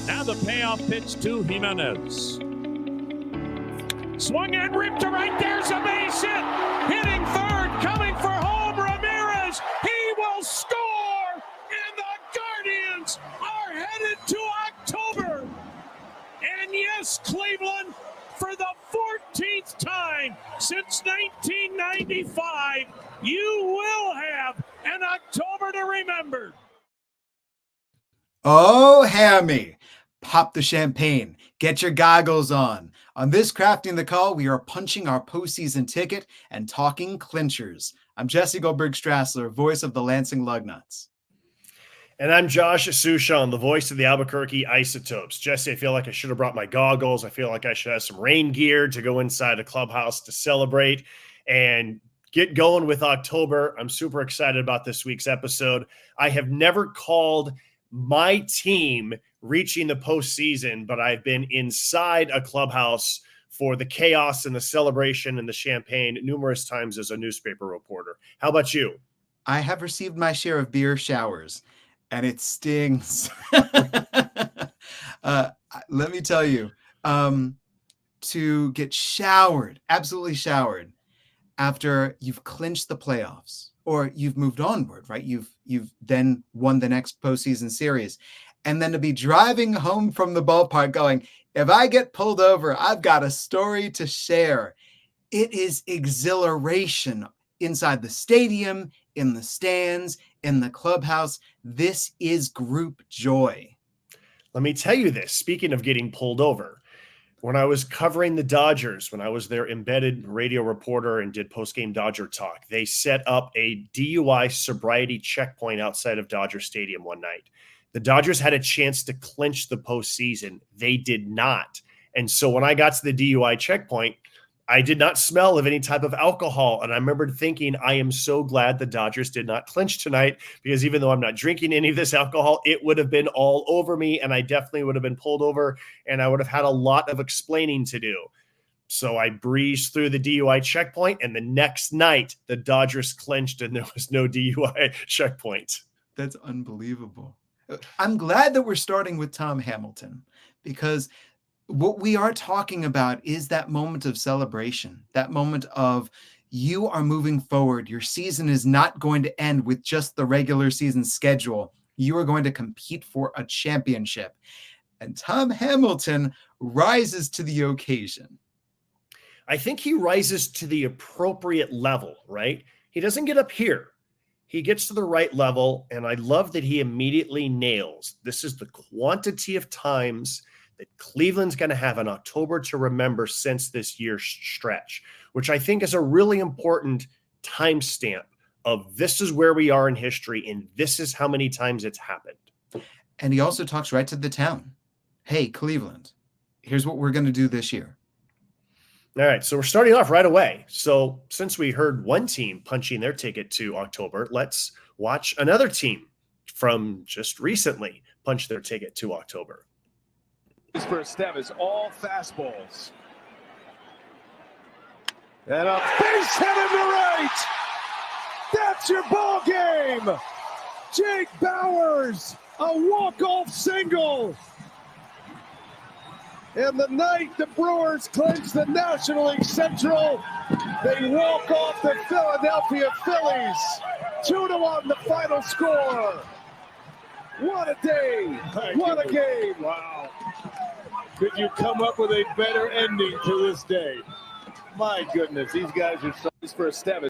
Now the payoff pitch to Jimenez. Swung and ripped to right. There's a base hit. Hitting third, coming for home. Ramirez. He will score. And the Guardians are headed to October. And yes, Cleveland, for the 14th time since 1995, you will have an October to remember. Oh, Hammy, pop the champagne, get your goggles on. On this Crafting the Call, we are punching our postseason ticket and talking clinchers. I'm Jesse Goldberg-Strassler, voice of the Lansing Lugnuts. And I'm Josh Suchon, the voice of the Albuquerque Isotopes. Jesse, I feel like I should have brought my goggles. I feel like I should have some rain gear to go inside a clubhouse to celebrate and get going with October. I'm super excited about this week's episode. I have never called my team reaching the postseason, but I've been inside a clubhouse for the chaos and the celebration and the champagne numerous times as a newspaper reporter. How about you? I have received my share of beer showers, and it stings. Let me tell you, to get showered, absolutely showered, after you've clinched the playoffs or you've moved onward, right? You've then won the next postseason series. And then to be driving home from the ballpark going, if I get pulled over, I've got a story to share. It is exhilaration inside the stadium, in the stands, in the clubhouse. This is group joy. Let me tell you this. Speaking of getting pulled over, when I was covering the Dodgers, when I was their embedded radio reporter and did post-game Dodger talk, they set up a DUI sobriety checkpoint outside of Dodger Stadium one night. The Dodgers had a chance to clinch the postseason. They did not. And so when I got to the DUI checkpoint, I did not smell of any type of alcohol. And I remember thinking, I am so glad the Dodgers did not clinch tonight, because even though I'm not drinking any of this alcohol, it would have been all over me. And I definitely would have been pulled over, and I would have had a lot of explaining to do. So I breezed through the DUI checkpoint, and the next night the Dodgers clinched and there was no DUI checkpoint. That's unbelievable. I'm glad that we're starting with Tom Hamilton, because what we are talking about is that moment of celebration, that moment of you are moving forward. Your season is not going to end with just the regular season schedule. You are going to compete for a championship. And Tom Hamilton rises to the occasion. I think he rises to the appropriate level, right? He doesn't get up here. He gets to the right level, and I love that he immediately nails. This is the quantity of times that Cleveland's going to have an October to remember since this year's stretch, which I think is a really important timestamp of this is where we are in history, and this is how many times it's happened. And he also talks right to the town. Hey, Cleveland, here's what we're going to do this year. All right, so we're starting off right away. So since we heard one team punching their ticket to October, let's watch another team from just recently punch their ticket to October. For a step is all fastballs. And a base hit into right. That's your ball game. Jake Bauers, a walk-off single. And the night the Brewers clinch the National League Central, they walk off the Philadelphia Phillies. 2-1 the final score. What a day. What a game. Wow. Could you come up with a better ending to this day? My goodness, these guys are so for a step.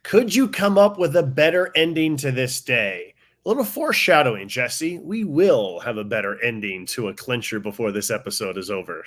Could you come up with a better ending to this day? A little foreshadowing, Jesse. We will have a better ending to a clincher before this episode is over.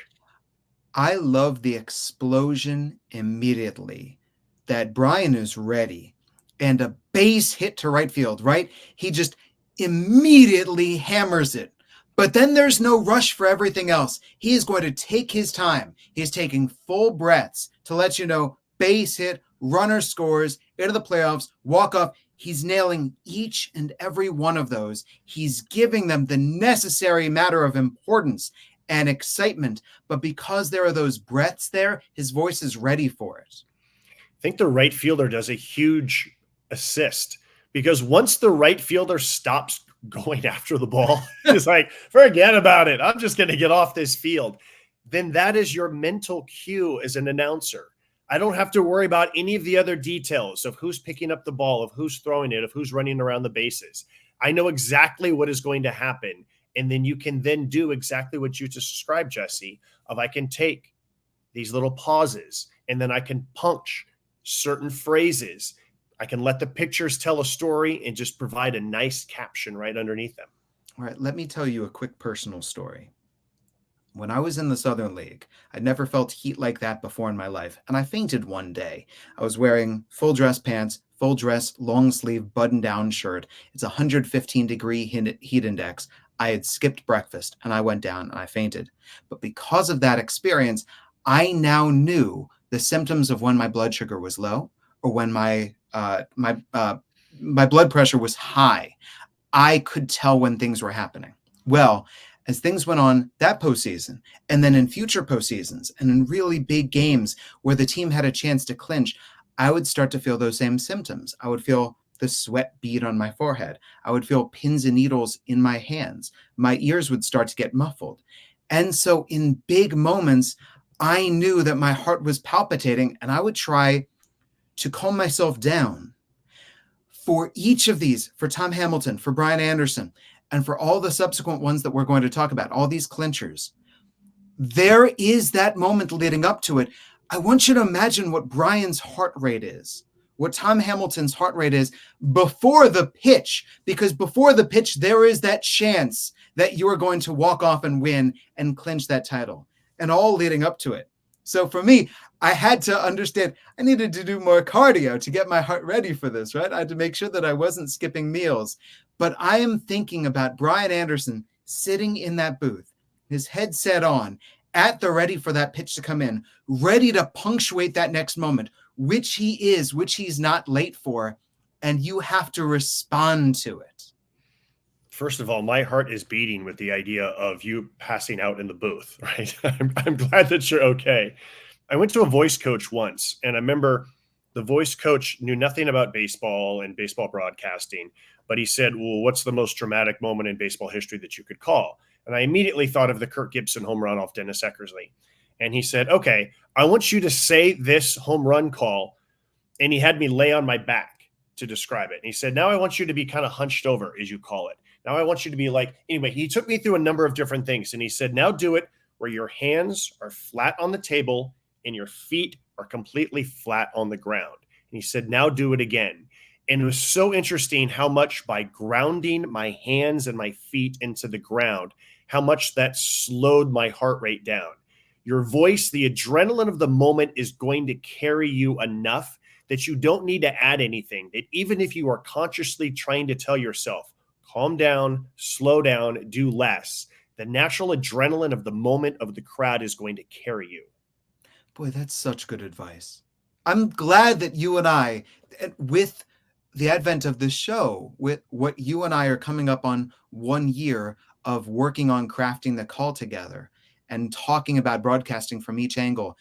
I love the explosion immediately that Brian is ready and a base hit to right field, right? He just immediately hammers it. But then there's no rush for everything else. He is going to take his time. He's taking full breaths to let you know, base hit, runner scores, into the playoffs, walk off. He's nailing each and every one of those. He's giving them the necessary matter of importance and excitement. But because there are those breaths there, his voice is ready for it. I think the right fielder does a huge assist, because once the right fielder stops going after the ball. It's like, forget about it. I'm just going to get off this field. Then that is your mental cue as an announcer. I don't have to worry about any of the other details of who's picking up the ball, of who's throwing it, of who's running around the bases. I know exactly what is going to happen. And then you can then do exactly what you just described, Jesse, of I can take these little pauses and then I can punch certain phrases. I can let the pictures tell a story and just provide a nice caption right underneath them. All right, let me tell you a quick personal story. When I was in the Southern League, I'd never felt heat like that before in my life, and I fainted one day. I was wearing full dress pants, full dress, long sleeve, button down shirt. It's 115-degree heat index. I had skipped breakfast, and I went down and I fainted. But because of that experience, I now knew the symptoms of when my blood sugar was low or when my blood pressure was high. I could tell when things were happening. Well, as things went on that postseason, and then in future postseasons, and in really big games where the team had a chance to clinch, I would start to feel those same symptoms. I would feel the sweat bead on my forehead. I would feel pins and needles in my hands. My ears would start to get muffled. And so in big moments, I knew that my heart was palpitating, and I would try to calm myself down. For each of these, for Tom Hamilton, for Brian Anderson, and for all the subsequent ones that we're going to talk about, all these clinchers, there is that moment leading up to it. I want you to imagine what Brian's heart rate is, what Tom Hamilton's heart rate is before the pitch, because before the pitch, there is that chance that you are going to walk off and win and clinch that title, and all leading up to it. So for me, I had to understand I needed to do more cardio to get my heart ready for this, right? I had to make sure that I wasn't skipping meals. But I am thinking about Brian Anderson sitting in that booth, his headset on, at the ready for that pitch to come in, ready to punctuate that next moment, which he is, which he's not late for, and you have to respond to it. First of all, my heart is beating with the idea of you passing out in the booth, right? I'm glad that you're okay. I went to a voice coach once, and I remember the voice coach knew nothing about baseball and baseball broadcasting, but he said, well, what's the most dramatic moment in baseball history that you could call? And I immediately thought of the Kirk Gibson home run off Dennis Eckersley. And he said, okay, I want you to say this home run call. And he had me lay on my back to describe it. And he said, now I want you to be kind of hunched over, as you call it. Now I want you to be like, anyway, he took me through a number of different things. And he said, now do it where your hands are flat on the table and your feet are completely flat on the ground. And he said, now do it again. And it was so interesting how much by grounding my hands and my feet into the ground, how much that slowed my heart rate down. Your voice, the adrenaline of the moment is going to carry you enough that you don't need to add anything. That even if you are consciously trying to tell yourself, calm down, slow down, do less, the natural adrenaline of the moment of the crowd is going to carry you. Boy, that's such good advice. I'm glad that you and I, with the advent of this show, with what you and I are coming up on 1 year of working on crafting the call together and talking about broadcasting from each angle,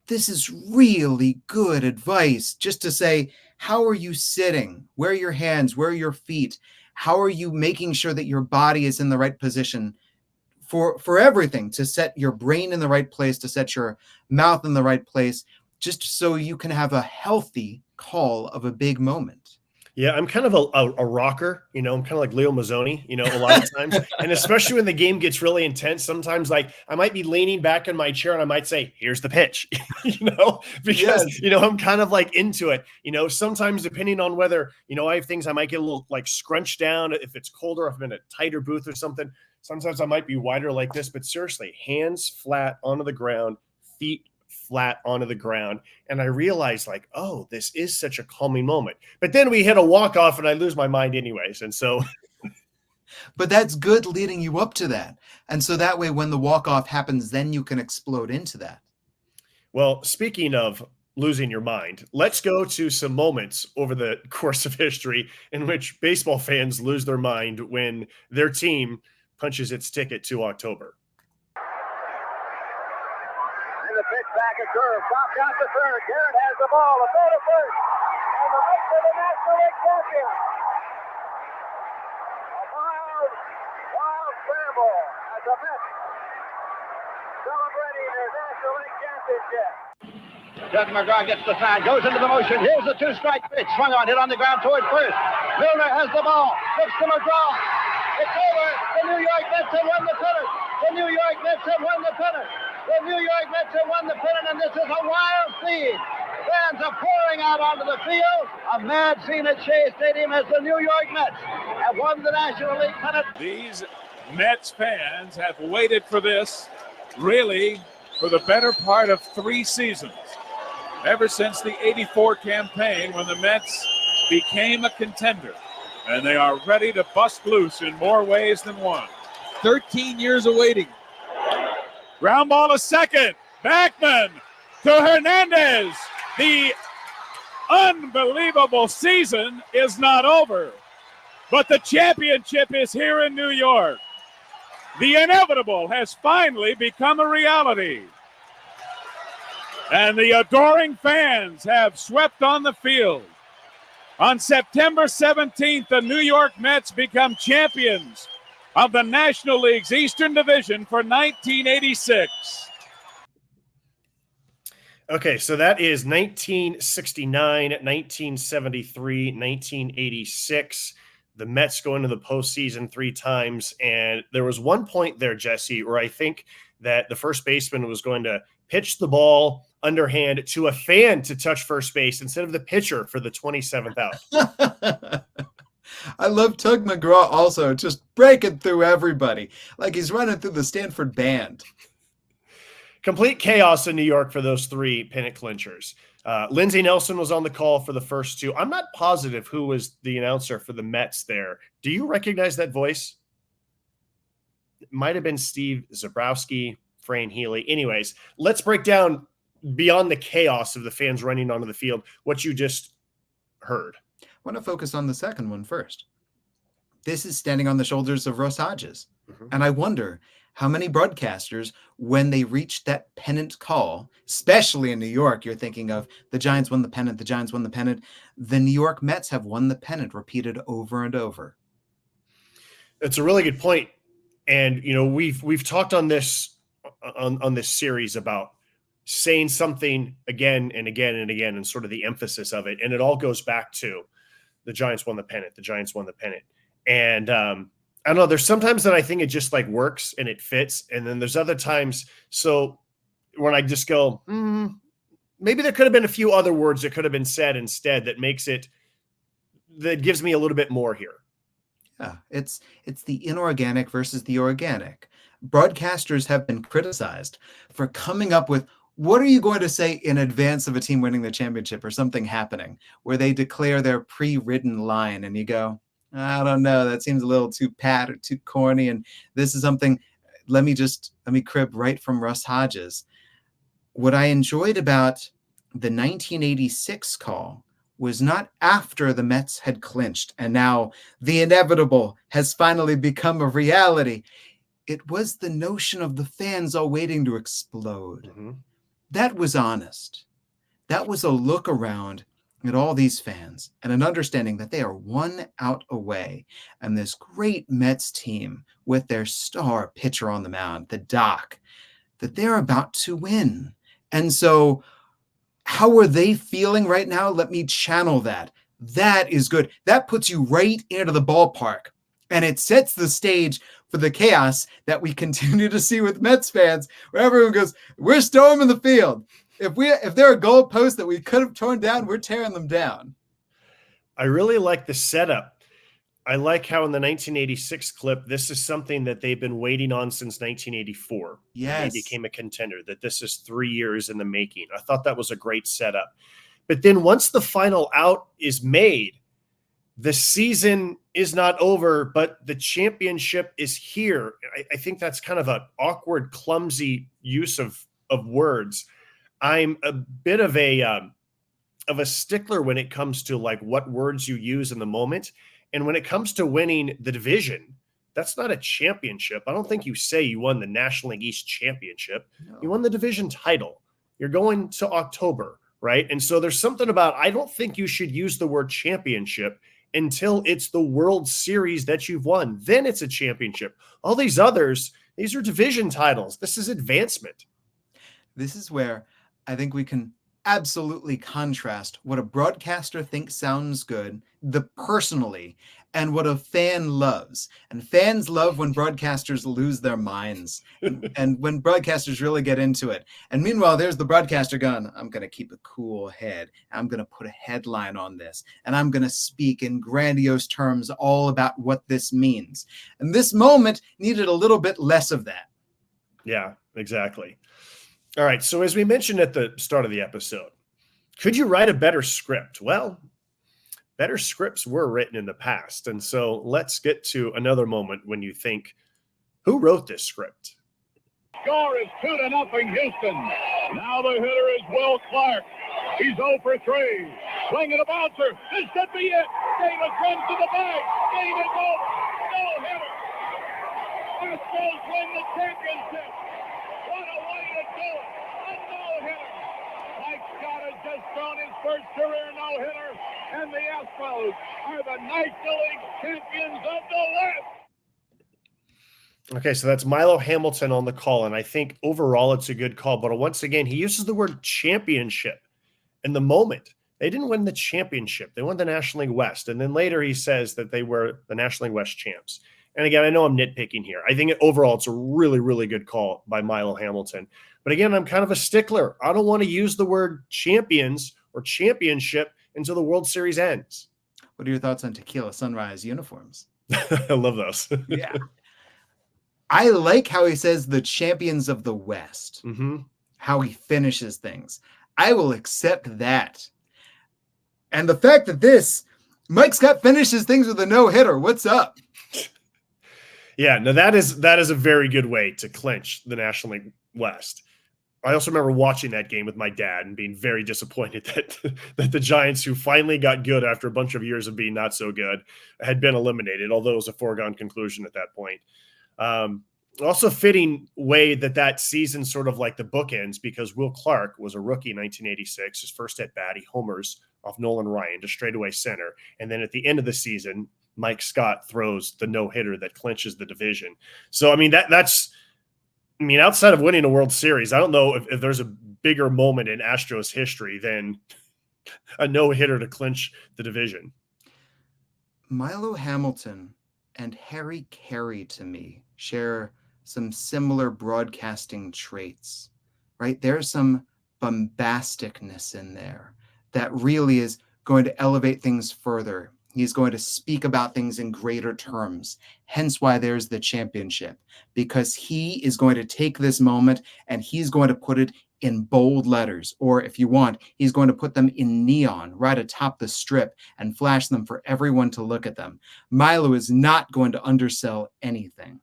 this is really good advice. Just to say, how are you sitting? Where are your hands? Where are your feet? How are you making sure that your body is in the right position for everything, to set your brain in the right place, to set your mouth in the right place, just so you can have a healthy call of a big moment? Yeah, I'm kind of a rocker, I'm kind of like Leo Mazzoni, a lot of times. And especially when the game gets really intense, sometimes like I might be leaning back in my chair and I might say, here's the pitch, because, Yes. I'm kind of like into it, sometimes depending on whether, I have things I might get a little like scrunched down if it's colder, if I'm in a tighter booth or something. Sometimes I might be wider like this, but seriously, hands flat onto the ground, feet flat onto the ground. And I realized like, oh, this is such a calming moment. But then we hit a walk-off and I lose my mind anyways. And so but that's good leading you up to that. And so that way, when the walk-off happens, then you can explode into that. Well, speaking of losing your mind, let's go to some moments over the course of history in which baseball fans lose their mind when their team punches its ticket to October. The pitch back a curve, popped out to third. Garrett has the ball, a throw to first, and the right for the National League champion. A 5 unbelievable as the Mets celebrating their National League championship. Judge McGraw gets the sign, goes into the motion. Here's the two-strike pitch. Swung on, hit on the ground towards first. Milner has the ball. Looks to McGraw. It's over. The New York Mets have won the pennant. The New York Mets have won the pennant. The New York Mets have won the pennant, and this is a wild scene. Fans are pouring out onto the field. A mad scene at Shea Stadium as the New York Mets have won the National League pennant. These Mets fans have waited for this, really, for the better part of 3 seasons. Ever since the '84 campaign when the Mets became a contender. And they are ready to bust loose in more ways than one. 13 years of waiting. Ground ball to second. Backman to Hernandez. The unbelievable season is not over, but the championship is here in New York. The inevitable has finally become a reality. And the adoring fans have swept on the field. On September 17th, the New York Mets become champions of the National League's Eastern Division for 1986. Okay, so that is 1969, 1973, 1986. The Mets go into the postseason 3 times. And there was one point there, Jesse, where I think that the first baseman was going to pitch the ball underhand to a fan to touch first base instead of the pitcher for the 27th out. I love Tug McGraw also just breaking through everybody like he's running through the Stanford band. Complete chaos in New York for those 3 pennant clinchers. Lindsey Nelson was on the call for the first 2. I'm not positive who was the announcer for the Mets there. Do you recognize that voice? It might have been Steve Zabrowski, Fran Healy. Anyways, let's break down beyond the chaos of the fans running onto the field what you just heard. I want to focus on the second one first. This is standing on the shoulders of Russ Hodges. Mm-hmm. And I wonder how many broadcasters, when they reached that pennant call, especially in New York, you're thinking of the Giants won the pennant, the Giants won the pennant. The New York Mets have won the pennant repeated over and over. It's a really good point. And, you know, we've talked on this on this series about saying something again and again and again and sort of the emphasis of it. And it all goes back to the Giants won the pennant. The Giants won the pennant. And I don't know, there's sometimes that I think it just like works and it fits. And then there's other times. So when I just go, maybe there could have been a few other words that could have been said instead that gives me a little bit more here. Yeah, it's the inorganic versus the organic. Broadcasters have been criticized for coming up with, what are you going to say in advance of a team winning the championship or something happening, where they declare their pre-written line and you go, I don't know, that seems a little too pat or too corny. And this is something, let me crib right from Russ Hodges. What I enjoyed about the 1986 call was not after the Mets had clinched and now the inevitable has finally become a reality. It was the notion of the fans all waiting to explode. Mm-hmm. That was honest. That was a look around at all these fans and an understanding that they are 1 out away. And this great Mets team with their star pitcher on the mound, the Doc, that they're about to win. And so how are they feeling right now? Let me channel that. That is good. That puts you right into the ballpark. And it sets the stage for the chaos that we continue to see with Mets fans, where everyone goes, we're storming the field. If there are goalposts that we could have torn down, we're tearing them down. I really like the setup. I like how in the 1986 clip, this is something that they've been waiting on since 1984. Yes. They became a contender, that this is 3 years in the making. I thought that was a great setup. But then once the final out is made, the season is not over, but the championship is here. I think that's kind of an awkward, clumsy use of words. I'm a bit of a stickler when it comes to like what words you use in the moment. And when it comes to winning the division, that's not a championship. I don't think you say you won the National League East championship. No. You won the division title. You're going to October, right? And so there's something about, I don't think you should use the word championship until it's the World Series that you've won. Then it's a championship. All these others, these are division titles. This is advancement. This is where I think we can absolutely contrast what a broadcaster thinks sounds good, personally, and what a fan loves. And fans love when broadcasters lose their minds and when broadcasters really get into it. And meanwhile, there's the broadcaster going, I'm going to keep a cool head. I'm going to put a headline on this. And I'm going to speak in grandiose terms all about what this means. And this moment needed a little bit less of that. Yeah, exactly. All right, so as we mentioned at the start of the episode, could you write a better script? Well, better scripts were written in the past. And so let's get to another moment when you think, who wrote this script? Score is 2-0 Houston. Now the hitter is Will Clark. He's 0 for 3. Swinging a bouncer. This could be it. Davis runs to the bag. Davis goes. No hitter. Astros win the championship. What a way to do it. A no-hitter. Mike Scott has just thrown his first career no-hitter. And the Astros are the National League champions of the West. Okay, so that's Milo Hamilton on the call, and I think overall it's a good call. But once again, he uses the word championship in the moment. They didn't win the championship. They won the National League West. And then later he says that they were the National League West champs. And again, I know I'm nitpicking here. I think overall it's a really, really good call by Milo Hamilton. But again, I'm kind of a stickler. I don't want to use the word champions or championship until the World Series ends. What are your thoughts on Tequila Sunrise uniforms? I love those. Yeah. I like how he says the champions of the West, how he finishes things. I will accept that. And the fact that Mike Scott finishes things with a no-hitter. What's up? Yeah, no, that is a very good way to clinch the National League West. I also remember watching that game with my dad and being very disappointed that the Giants, who finally got good after a bunch of years of being not so good, had been eliminated, although it was a foregone conclusion at that point. Also fitting way that season sort of like the bookends, because Will Clark was a rookie in 1986. His first at bat, he homers off Nolan Ryan to straightaway center. And then at the end of the season, Mike Scott throws the no-hitter that clinches the division. So, I mean, that's outside of winning a World Series, I don't know if there's a bigger moment in Astros history than a no-hitter to clinch the division. Milo Hamilton and Harry Carey, to me, share some similar broadcasting traits, right? There's some bombasticness in there that really is going to elevate things further. He's going to speak about things in greater terms. Hence why there's the championship, because he is going to take this moment and he's going to put it in bold letters, or if you want, he's going to put them in neon right atop the strip and flash them for everyone to look at them. Milo is not going to undersell anything.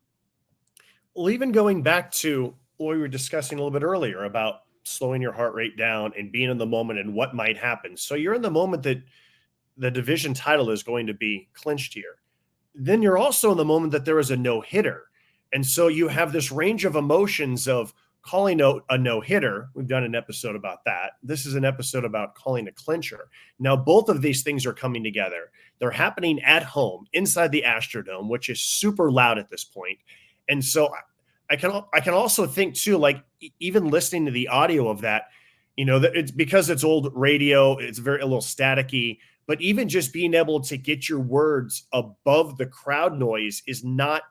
Well, even going back to what we were discussing a little bit earlier about slowing your heart rate down and being in the moment and what might happen. So you're in the moment that the division title is going to be clinched here. Then you're also in the moment that there is a no-hitter. And so you have this range of emotions of calling a no-hitter. We've done an episode about that. This is an episode about calling a clincher. Now, both of these things are coming together. They're happening at home inside the Astrodome, which is super loud at this point. And so I can also think too, like even listening to the audio of that, that it's because it's old radio, it's a little staticky, but even just being able to get your words above the crowd noise is not,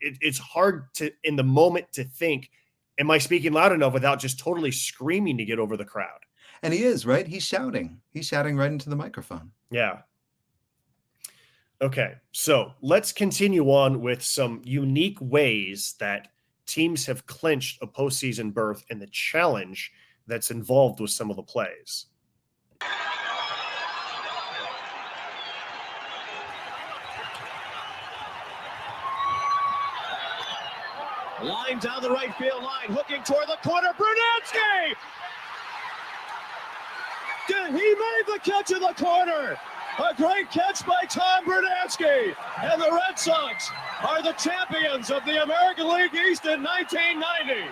it's hard to, in the moment, to think, am I speaking loud enough without just totally screaming to get over the crowd? And he is, right? He's shouting right into the microphone. Yeah. Okay, so let's continue on with some unique ways that teams have clinched a postseason berth and the challenge that's involved with some of the plays. Line down the right field line, hooking toward the corner, Brunansky! He made the catch in the corner! A great catch by Tom Brunansky! And the Red Sox are the champions of the American League East in 1990.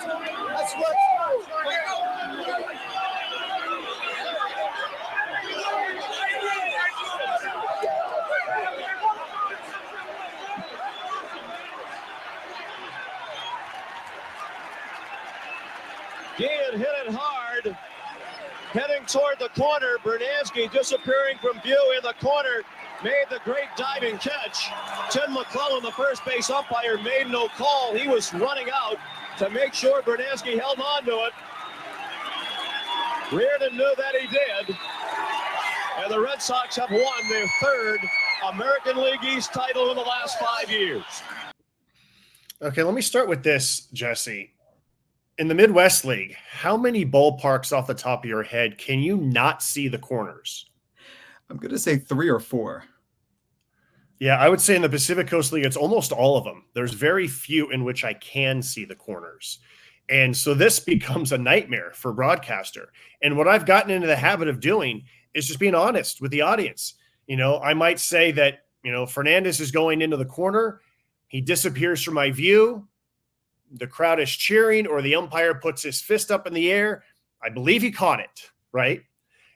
That's what. Gian hit it hard, heading toward the corner. Bernansky disappearing from view in the corner, made the great diving catch. Tim McClellan, the first base umpire, made no call. He was running out to make sure Bernansky held on to it. Reardon knew that he did. And the Red Sox have won their third American League East title in the last 5 years. Okay, let me start with this, Jesse. In the Midwest League, how many ballparks off the top of your head can you not see the corners? I'm going to say 3 or 4. Yeah, I would say in the Pacific Coast League, it's almost all of them. There's very few in which I can see the corners. And so this becomes a nightmare for broadcaster. And what I've gotten into the habit of doing is just being honest with the audience. You know, I might say that, you know, Fernandez is going into the corner. He disappears from my view. The crowd is cheering, or the umpire puts his fist up in the air. I believe he caught it, right?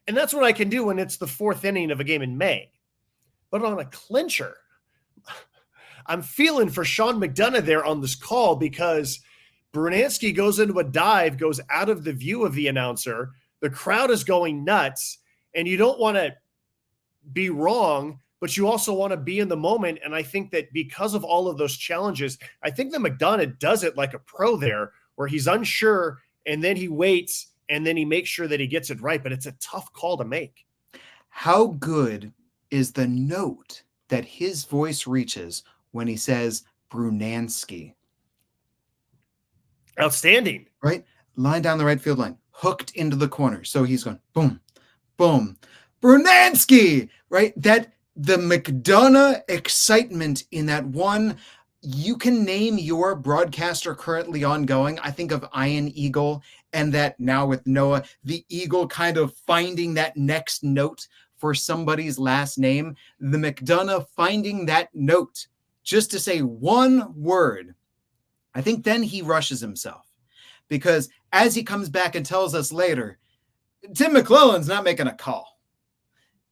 And that's what I can do when it's the 4th inning of a game in May. But on a clincher, I'm feeling for Sean McDonough there on this call, because Brunansky goes into a dive, goes out of the view of the announcer. The crowd is going nuts, and you don't want to be wrong, but you also want to be in the moment. And I think that because of all of those challenges, I think that McDonough does it like a pro there, where he's unsure and then he waits and then he makes sure that he gets it right. But it's a tough call to make. How good is the note that his voice reaches when he says Brunansky? Outstanding. Right? Line down the right field line, hooked into the corner. So he's going boom, boom, Brunansky, right? That the McDonough excitement in that one, you can name your broadcaster currently ongoing. I think of Ian Eagle, and that now with Noah, the Eagle kind of finding that next note for somebody's last name. The McDonough finding that note just to say one word. I think then he rushes himself, because as he comes back and tells us later, Tim McClellan's not making a call.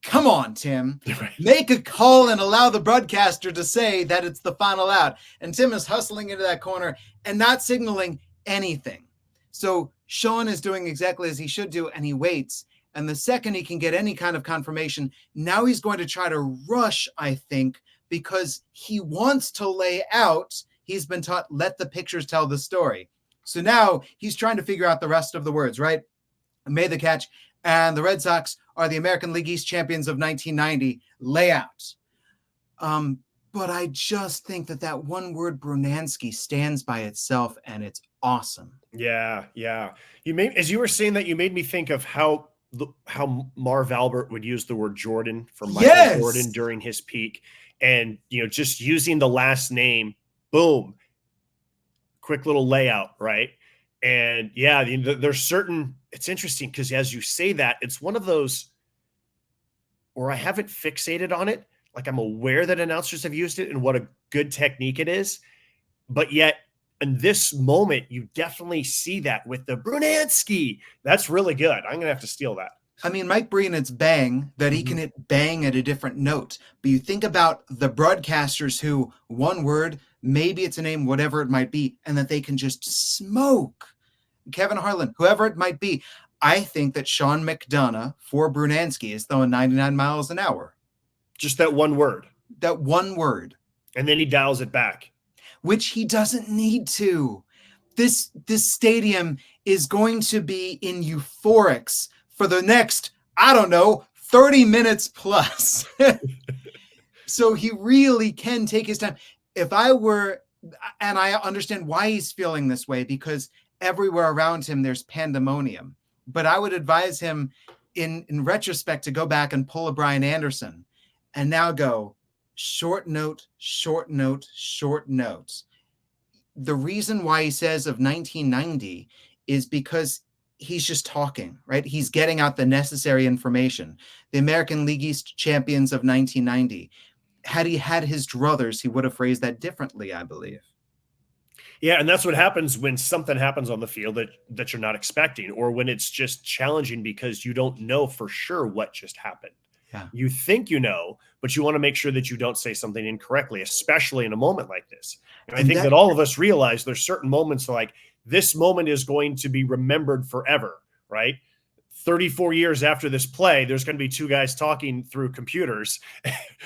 Come on, Tim. Right. Make a call and allow the broadcaster to say that it's the final out. And Tim is hustling into that corner and not signaling anything. So Sean is doing exactly as he should do, and he waits. And the second he can get any kind of confirmation, now he's going to try to rush, I think, because he wants to lay out. He's been taught, let the pictures tell the story. So now he's trying to figure out the rest of the words, right? Made the catch. And the Red Sox are the American League East champions of 1990. Layout. But I just think that one word Brunansky stands by itself, and it's awesome. Yeah. As you were saying that, you made me think of how Marv Albert would use the word Jordan for Michael Jordan during his peak, and just using the last name. Boom, quick little layout, right? And yeah, there's certain. It's interesting because as you say that, it's one of those where I haven't fixated on it. Like, I'm aware that announcers have used it and what a good technique it is. But yet in this moment, you definitely see that with the Brunansky. That's really good. I'm going to have to steal that. I mean, Mike Breen, it's bang that he can hit bang at a different note. But you think about the broadcasters who one word, maybe it's a name, whatever it might be, and that they can just smoke. Kevin Harlan, whoever it might be. I think that Sean McDonough for Brunansky is throwing 99 miles an hour. Just that one word. That one word. And then he dials it back. Which he doesn't need to. This stadium is going to be in euphorics for the next, 30 minutes plus. So he really can take his time. If I were, and I understand why he's feeling this way, because everywhere around him there's pandemonium. But I would advise him in retrospect to go back and pull a Brian Anderson and now go short note, short note, short note. The reason why he says of 1990 is because he's just talking, right? He's getting out the necessary information. The American League East champions of 1990. Had he had his druthers, he would have phrased that differently, I believe. Yeah, and that's what happens when something happens on the field that you're not expecting, or when it's just challenging because you don't know for sure what just happened. Yeah. You think you know, but you want to make sure that you don't say something incorrectly, especially in a moment like this. And I think that all of us realize there's certain moments like this moment is going to be remembered forever, right? 34 years after this play, there's going to be two guys talking through computers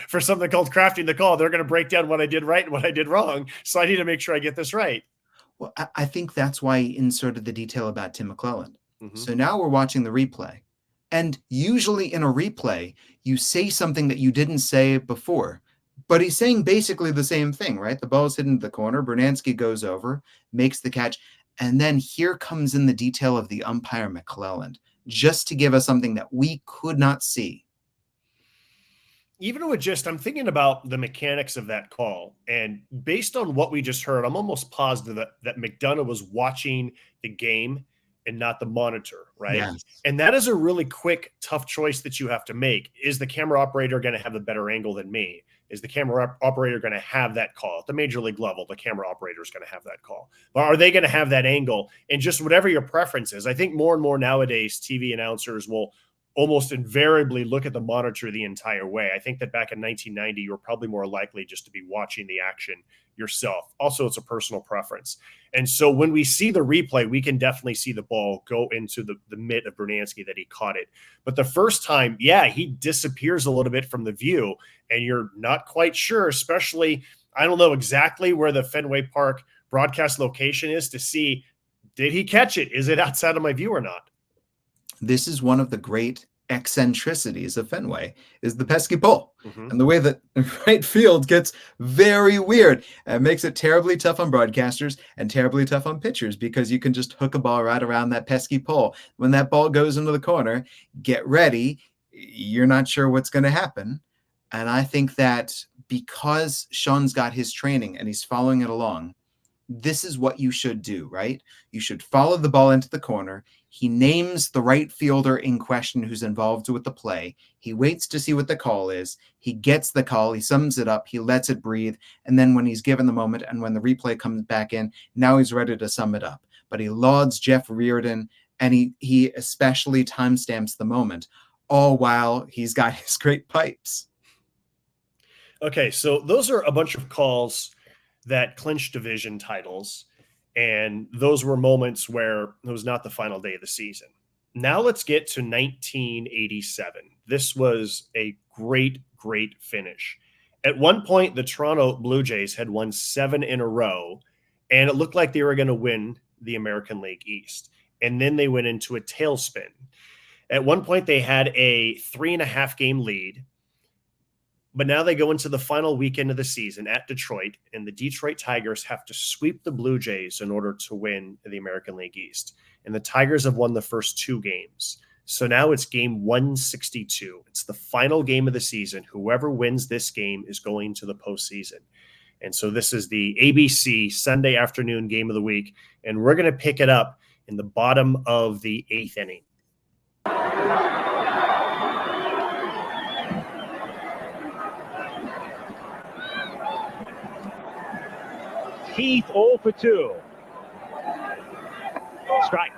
for something called crafting the call. They're going to break down what I did right and what I did wrong. So I need to make sure I get this right. Well, I think that's why he inserted the detail about Tim McClelland. Mm-hmm. So now we're watching the replay. And usually in a replay, you say something that you didn't say before. But he's saying basically the same thing, right? The ball is hit into the corner. Bernansky goes over, makes the catch. And then here comes in the detail of the umpire McClelland, just to give us something that we could not see. Even with just, I'm thinking about the mechanics of that call. And based on what we just heard, I'm almost positive that McDonough was watching the game and not the monitor, right? Yes. And that is a really quick, tough choice that you have to make. Is the camera operator going to have a better angle than me? Is the camera operator going to have that call? At the major league level, the camera operator is going to have that call. But are they going to have that angle? And just whatever your preference is. I think more and more nowadays, TV announcers will almost invariably look at the monitor the entire way. I think that back in 1990, you were probably more likely just to be watching the action yourself. Also, it's a personal preference. And so when we see the replay, we can definitely see the ball go into the mitt of Bernansky that he caught it. But the first time, yeah, he disappears a little bit from the view, and you're not quite sure, especially, I don't know exactly where the Fenway Park broadcast location is to see, did he catch it? Is it outside of my view or not? This is one of the great eccentricities of Fenway, is the pesky pole. Mm-hmm. And the way that right field gets very weird and makes it terribly tough on broadcasters and terribly tough on pitchers, because you can just hook a ball right around that pesky pole. When that ball goes into the corner, get ready. You're not sure what's going to happen. And I think that because Sean's got his training and he's following it along, this is what you should do, right? You should follow the ball into the corner. He names the right fielder in question who's involved with the play. He waits to see what the call is. He gets the call. He sums it up. He lets it breathe. And then when he's given the moment and when the replay comes back in, now he's ready to sum it up. But he lauds Jeff Reardon, and he especially timestamps the moment, all while he's got his great pipes. Okay, so those are a bunch of calls that clinched division titles, and those were moments where it was not the final day of the season. Now let's get to 1987. This was a great, great finish. At one point, the Toronto Blue Jays had won 7 in a row, and it looked like they were going to win the American League East. And then they went into a tailspin. At one point, they had a 3.5 game lead. But now they go into the final weekend of the season at Detroit, and the Detroit Tigers have to sweep the Blue Jays in order to win the American League East. And the Tigers have won the first 2 games. So now it's game 162. It's the final game of the season. Whoever wins this game is going to the postseason. And so this is the ABC Sunday afternoon game of the week, and we're going to pick it up in the bottom of the 8th inning. Keith 0 for 2. Strike.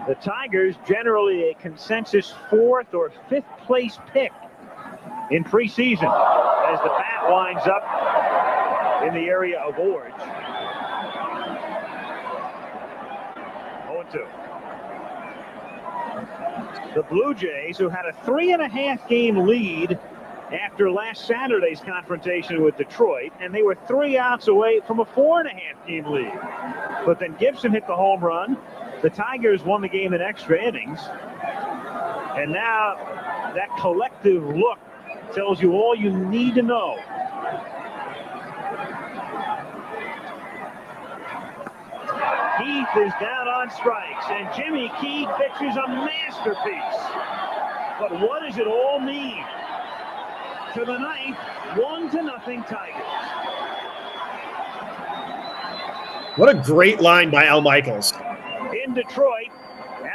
The Tigers, generally a consensus 4th or 5th place pick in preseason, as the bat winds up in the area of Orge. 0-2. The Blue Jays, who had a 3.5 game lead after last Saturday's confrontation with Detroit, and they were 3 outs away from a 4.5 game lead. But then Gibson hit the home run. The Tigers won the game in extra innings. And now that collective look tells you all you need to know. Keith is down on strikes, and Jimmy Keith pitches a masterpiece. But what does it all mean? To the ninth, 1-0 Tigers. What a great line by Al Michaels. In Detroit,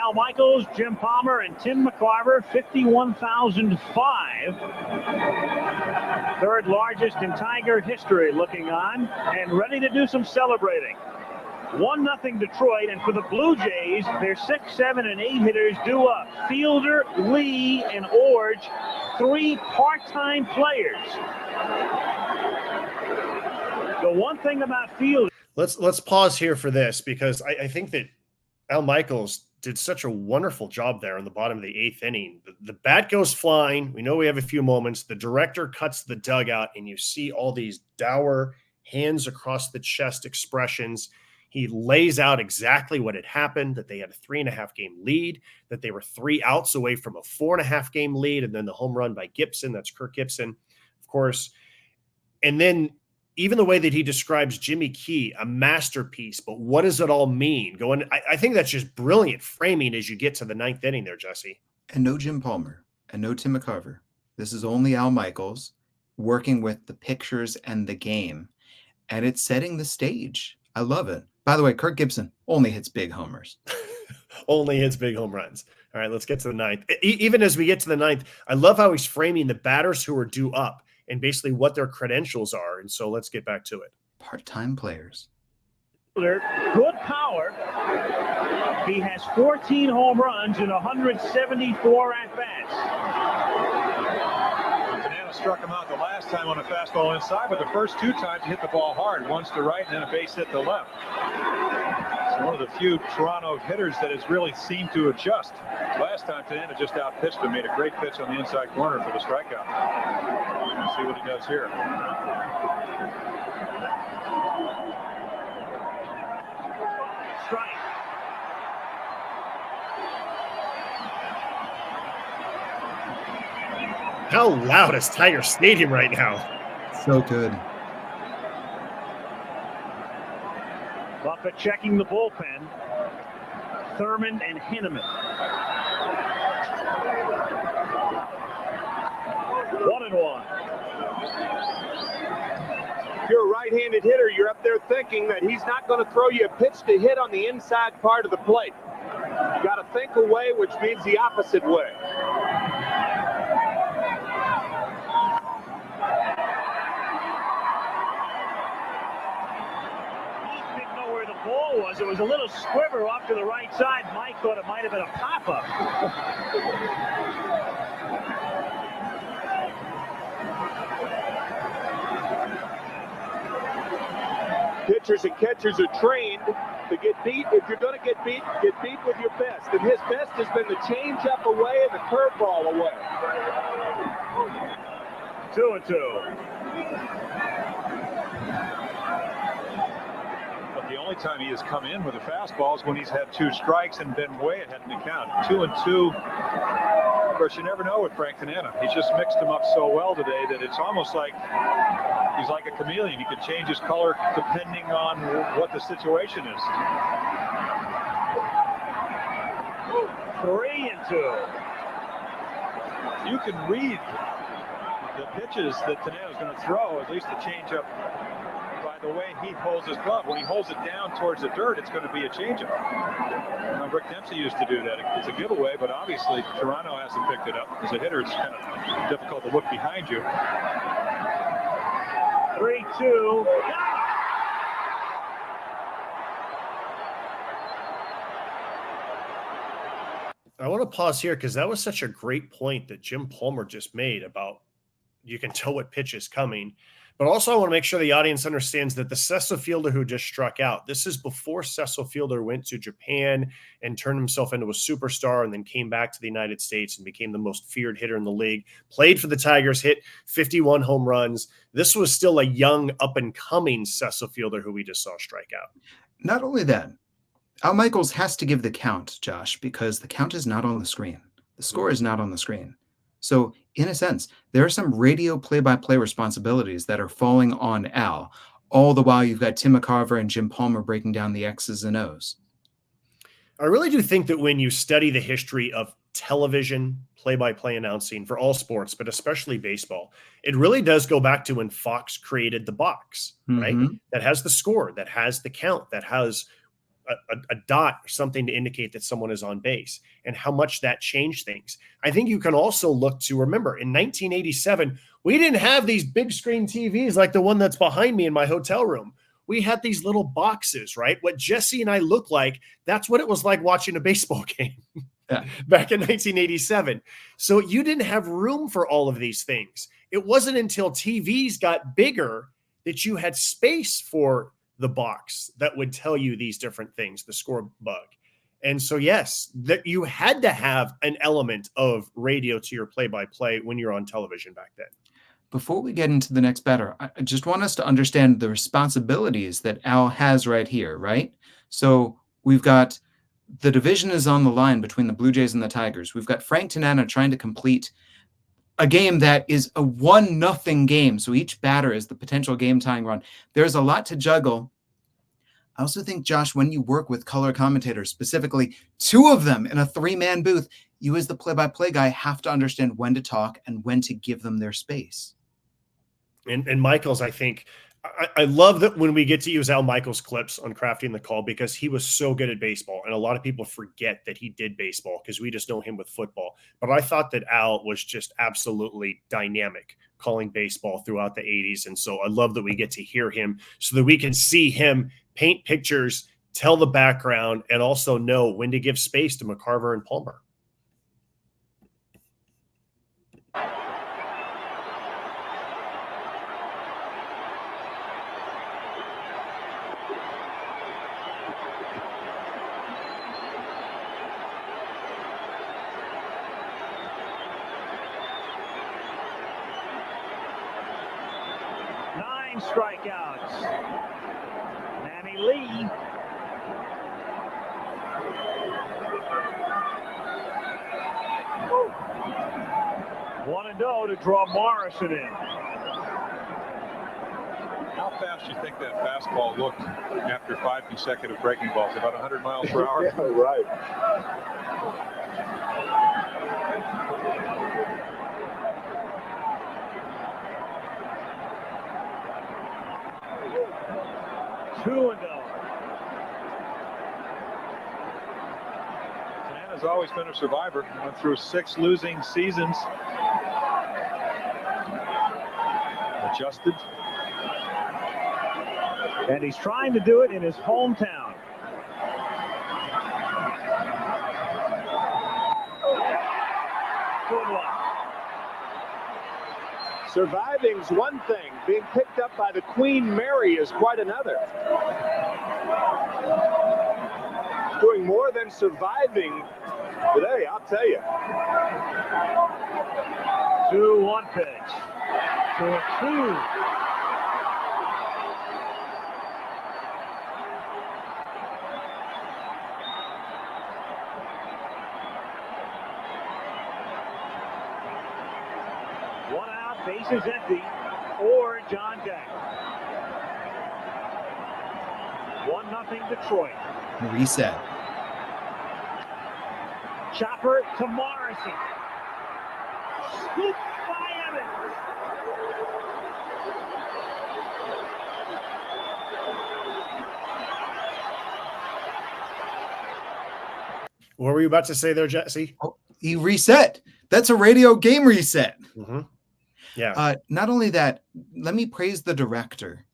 Al Michaels, Jim Palmer, and Tim McCarver, 51,005. Third largest in Tiger history looking on and ready to do some celebrating. 1-0 Detroit, and for the Blue Jays, their 6, 7, and 8 hitters due up. Fielder, Lee, and Orge, 3 part-time players. The one thing about Fielder. Let's pause here for this, because I think that Al Michaels did such a wonderful job there in the bottom of the 8th inning. The bat goes flying. We know we have a few moments. The director cuts the dugout, and you see all these dour hands across the chest expressions. He lays out exactly what had happened, that they had a 3.5 game lead, that they were 3 outs away from a 4.5 game lead, and then the home run by Gibson. That's Kirk Gibson, of course. And then even the way that he describes Jimmy Key, a masterpiece, but what does it all mean? I think that's just brilliant framing as you get to the 9th inning there, Jesse. And no Jim Palmer and no Tim McCarver. This is only Al Michaels working with the pictures and the game, and it's setting the stage. I love it. By the way, Kirk Gibson only hits big homers. Only hits big home runs. All right, let's get to the 9th. Even as we get to the 9th, I love how he's framing the batters who are due up and basically what their credentials are. And so let's get back to it. Part-time players. Good power. He has 14 home runs and 174 at-bats. Struck him out the last time on a fastball inside, but the first 2 times he hit the ball hard, once to right and then a base hit to left. It's one of the few Toronto hitters that has really seemed to adjust. Last time Tanana just outpitched him, made a great pitch on the inside corner for the strikeout. Let's see what he does here. Strike. How loud is Tiger Stadium right now? So good. Buffett checking the bullpen. Thurman and Hinneman. 1-1. If you're a right-handed hitter, you're up there thinking that he's not going to throw you a pitch to hit on the inside part of the plate. You got to think away, which means the opposite way. It was a little squiver off to the right side. Mike thought it might have been a pop-up. Pitchers and catchers are trained to get beat. If you're going to get beat with your best. And his best has been the change-up away and the curveball away. 2-2. The only time he has come in with a fastball is when he's had 2 strikes and been way ahead in the count. 2-2. Of course, you never know with Frank Tanana. He's just mixed them up so well today that it's almost like he's like a chameleon. He can change his color depending on what the situation is. 3-2. You can read the pitches that Tanana's going to throw, at least the changeup. The way he holds his glove, when he holds it down towards the dirt, it's going to be a changeup. Rick Dempsey used to do that. It's a giveaway, but obviously Toronto hasn't picked it up. As a hitter, it's kind of difficult to look behind you. 3-2. I want to pause here because that was such a great point that Jim Palmer just made about you can tell what pitch is coming. But also I want to make sure the audience understands that the Cecil Fielder who just struck out, this is before Cecil Fielder went to Japan and turned himself into a superstar and then came back to the United States and became the most feared hitter in the league, played for the Tigers, hit 51 home runs. This was still a young, up-and-coming Cecil Fielder who we just saw strike out. Not only that, Al Michaels has to give the count, Josh, because the count is not on the screen. The score is not on the screen. So in a sense, there are some radio play-by-play responsibilities that are falling on Al. All the while you've got Tim McCarver and Jim Palmer breaking down the X's and O's. I really do think that when you study the history of television play-by-play announcing for all sports, but especially baseball, it really does go back to when Fox created the box, right? That has the score, that has the count, that has a dot or something to indicate that someone is on base, and how much that changed things. I think you can also look to remember in 1987, we didn't have these big screen TVs like the one that's behind me in my hotel room. We had these little boxes, right? What Jesse and I look like, that's what it was like watching a baseball game back in 1987. So you didn't have room for all of these things. It wasn't until TVs got bigger that you had space for the box that would tell you these different things, the score bug. And so, yes, that you had to have an element of radio to your play-by-play when you're on television back then. Before we get into the next batter, I just want us to understand the responsibilities that Al has right here, right? So we've got the division is on the line between the Blue Jays and the Tigers. We've got Frank Tanana trying to complete a game that is a 1-0 game. So each batter is the potential game-tying run. There's a lot to juggle. I also think, Josh, when you work with color commentators, specifically 2 of them in a 3-man booth, you as the play-by-play guy have to understand when to talk and when to give them their space. And Michaels, I think, I love that when we get to use Al Michaels clips on Crafting the Call, because he was so good at baseball. And a lot of people forget that he did baseball because we just know him with football. But I thought that Al was just absolutely dynamic calling baseball throughout the 80s. And so I love that we get to hear him so that we can see him paint pictures, tell the background, and also know when to give space to McCarver and Palmer. Strikeouts. Manny Lee. Woo. 1-0 to draw Morrison in. How fast do you think that fastball looked after 5 consecutive breaking balls? About 100 miles per hour? Yeah, right. Tanana's always been a survivor. Went through 6 losing seasons. Adjusted. And he's trying to do it in his hometown. Good one. Surviving's one thing. Being picked up by the Queen Mary is quite another. Doing more than surviving today, I'll tell you. 2-1 pitch. 2-2. Bases empty for John Jack. 1-0 Detroit. Reset. Chopper to Morrison. Scoop by Evans. What were you about to say there, Jesse? Oh, he reset. That's a radio game reset. Mm-hmm. Yeah. Not only that, let me praise the director.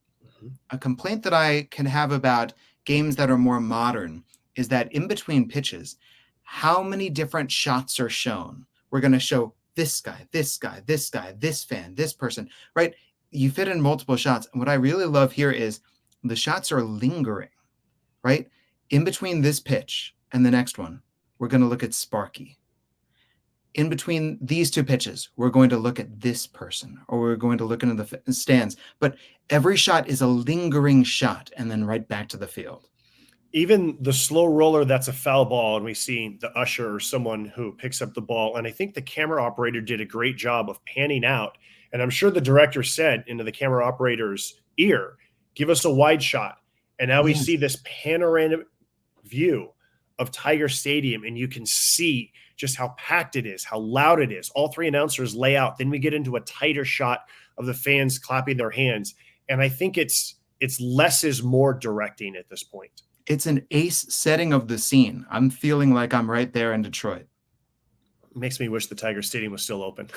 A complaint that I can have about games that are more modern is that in between pitches, how many different shots are shown? We're going to show this guy, this guy, this guy, this fan, this person, right? You fit in multiple shots. And what I really love here is the shots are lingering, right? In between this pitch and the next one, we're going to look at Sparky. In between these 2 pitches, we're going to look at this person, or we're going to look into the stands. But every shot is a lingering shot, and then right back to the field. Even the slow roller, that's a foul ball, and we see the usher or someone who picks up the ball. And I think the camera operator did a great job of panning out. And I'm sure the director said into the camera operator's ear, give us a wide shot. And now we see this panoramic view of Tiger Stadium, and you can see just how packed it is, how loud it is. All 3 announcers lay out. Then we get into a tighter shot of the fans clapping their hands. And I think it's less is more directing at this point. it's an ace setting of the scene. I'm feeling like I'm right there in Detroit. It makes me wish the Tiger Stadium was still open.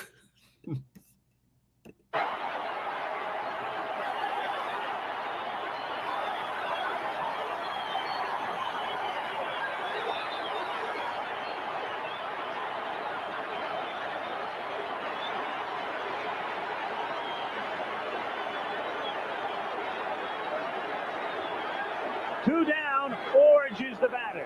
Two down, Orange is the batter.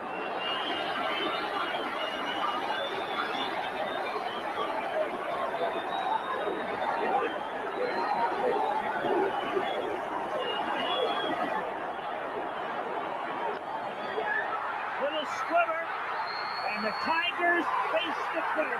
Little squibber, and the Tigers face the third.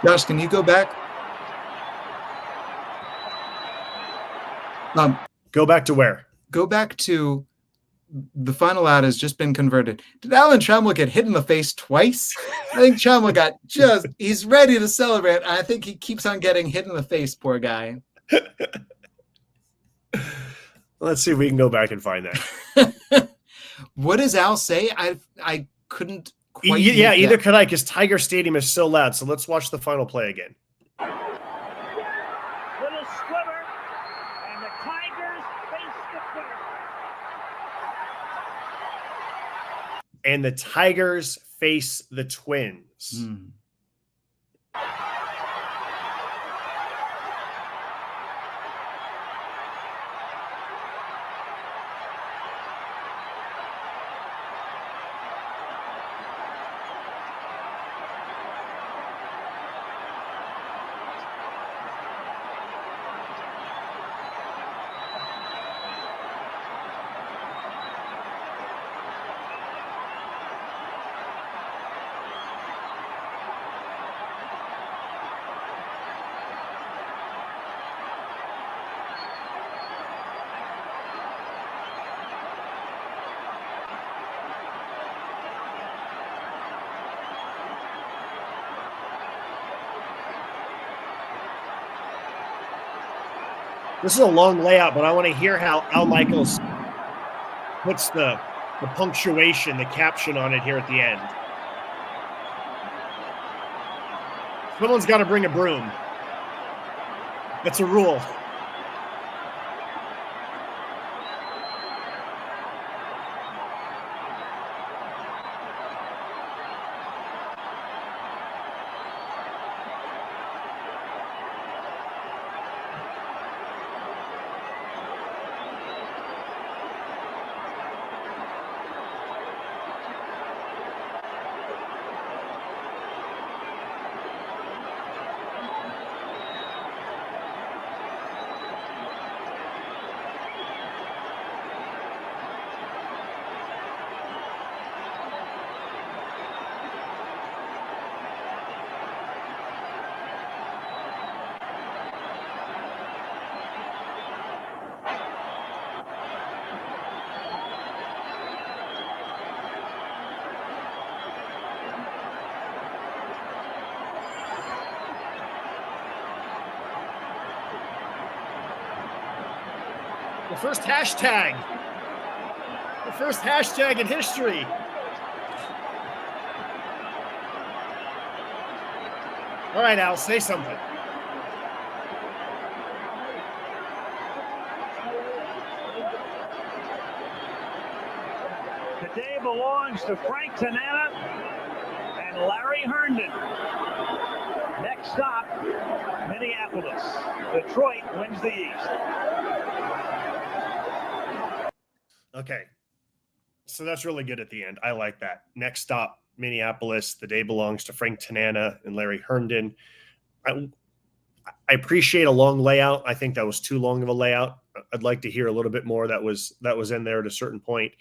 Josh, can you go back? Go back to where? Go back to the final out has just been converted. Did Alan Trammell get hit in the face twice? I think Trammell got he's ready to celebrate. I think he keeps on getting hit in the face, poor guy. Let's see if we can go back and find that. What does Al say? I couldn't quite Yeah, make either that. could I, because Tiger Stadium is so loud. So let's watch the final play again. Little squibber, and the Tigers face the third. And the Tigers face the Twins. This is a long layout, but I want to hear how Al Michaels puts the punctuation, the caption on it here at the end. Someone's got to bring a broom. That's a rule. The first hashtag. The first hashtag in history. All right, Al, say something. The day belongs to Frank Tanana and Larry Herndon. Next stop, Minneapolis. Detroit wins the East. Okay. So that's really good at the end. I like that. Next stop, Minneapolis. The day belongs to Frank Tanana and Larry Herndon. I appreciate a long layout. I think that was too long of a layout. I'd like to hear a little bit more that was in there at a certain point.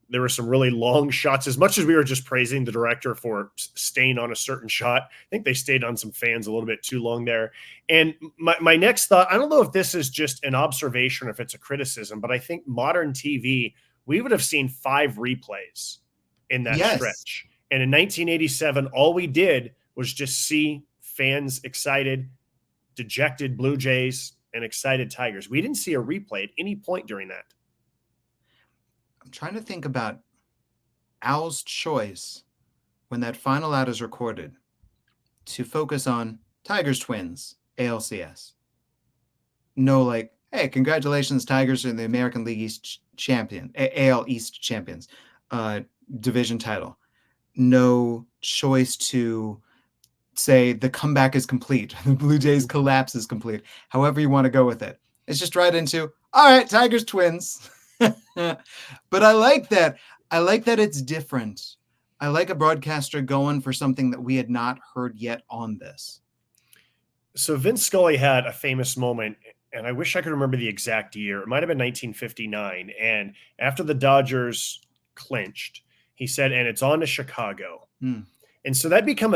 There were some really long shots. As much as we were just praising the director for staying on a certain shot, I think they stayed on some fans a little bit too long there. And my next thought, I don't know if this is just an observation or if it's a criticism, but I think modern TV, we would have seen 5 replays in that stretch. And in 1987, all we did was just see fans excited, dejected Blue Jays, and excited Tigers. We didn't see a replay at any point during that. I'm trying to think about Al's choice when that final out is recorded to focus on Tigers Twins, ALCS. No, like, hey, congratulations, Tigers are the American League East champion, AL East champions, division title. No choice to say the comeback is complete, the Blue Jays collapse is complete, however you want to go with it. It's just right into, all right, Tigers Twins. But I like that. I like that it's different. I like a broadcaster going for something that we had not heard yet on this. So Vince Scully had a famous moment, and I wish I could remember the exact year. It might have been 1959. And after the Dodgers clinched, he said, and it's on to Chicago. And so that became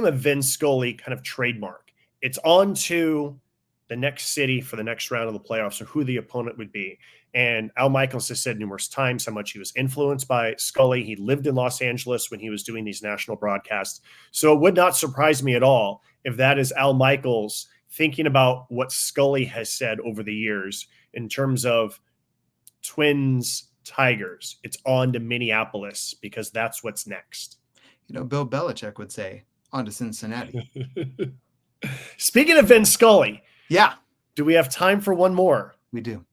a Vince Scully kind of trademark. It's on to the next city for the next round of the playoffs or who the opponent would be. And Al Michaels has said numerous times how much he was influenced by Scully. He lived in Los Angeles when he was doing these national broadcasts. So it would not surprise me at all if that is Al Michaels thinking about what Scully has said over the years in terms of Twins, Tigers. It's on to Minneapolis because that's what's next. You know, Bill Belichick would say, on to Cincinnati. Speaking of Vince Scully. Yeah. Do we have time for one more? We do.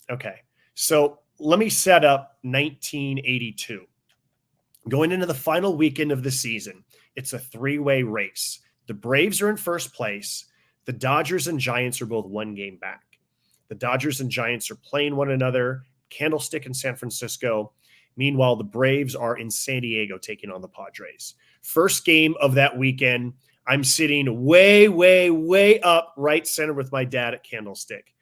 Okay. So let me set up 1982. Going into the final weekend of the season, it's a 3-way race. The Braves are in first place. The Dodgers and Giants are both 1 game back. The Dodgers and Giants are playing one another, Candlestick in San Francisco. Meanwhile, the Braves are in San Diego taking on the Padres. First game of that weekend, I'm sitting way, way, way up right center with my dad at Candlestick.